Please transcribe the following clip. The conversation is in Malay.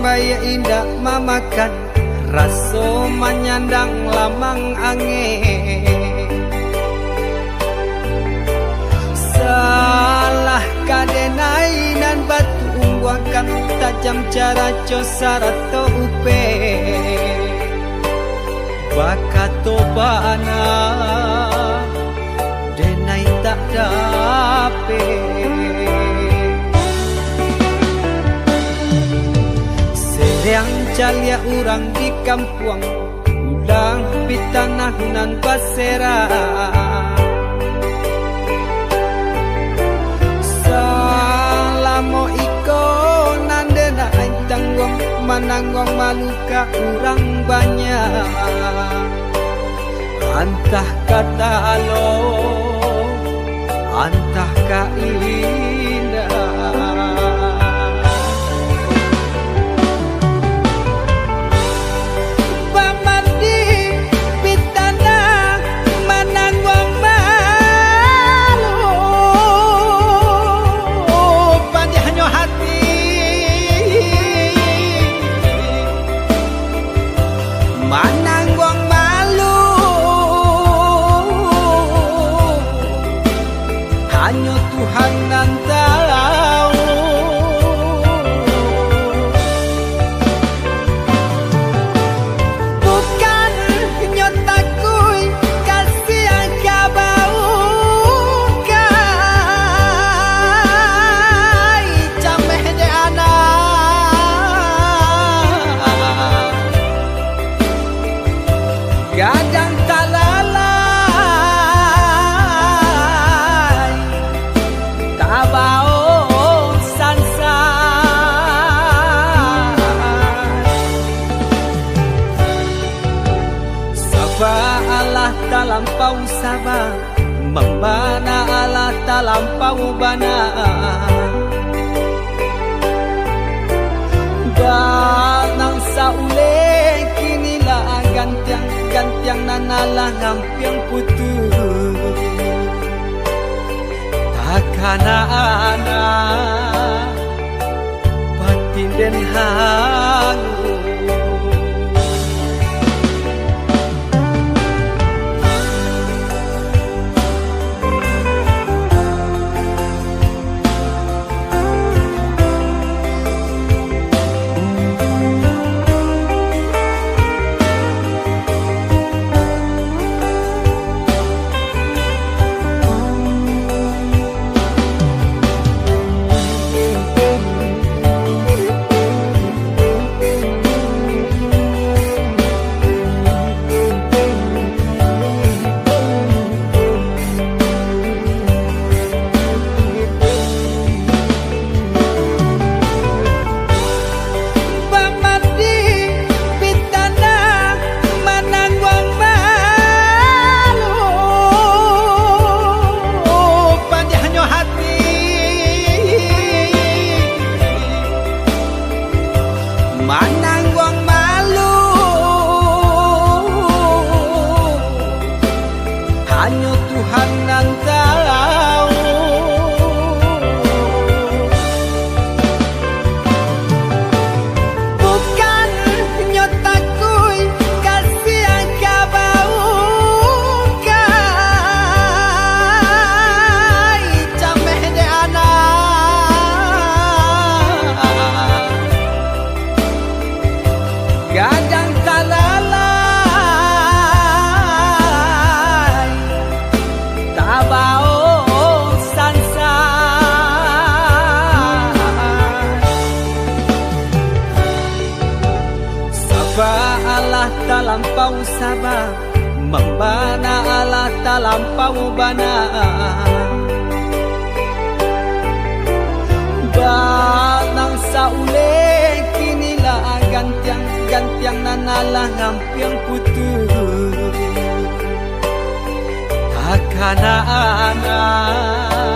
baya indah mamakan raso menyandang lamang angin. Salah kadenai nan batu umbuakan tajam cara cosara to upe bakato bana denai tak dape. Yang calia urang di kampung ulang pitanah nan pasera. Salamo iko nandena ain tanggung mananggong maluka urang banyak. Antah kata alo, antah ka indah. Mananggong malu hanya Tuhan yang tahu. Bukan nyotaku kasih yang kau kai cameh de anak gadang talalai tabao sansa. Sabah Allah talampau sabah, membana Allah talampau bana. Ganang saule kinilah gantiang nanalah ngampiang putus. Takana anak batin den hangu. Mananggong malu hanya Tuhan yang tahu. Bukan nyotaku kasih yang kau kai cameh de anak gadang talalai tabao sansa. Sabah Allah talampau sabah, membana Allah talampau bana. Ganang saule kinilah gantiang nanalah ngampiang putus. Takana anak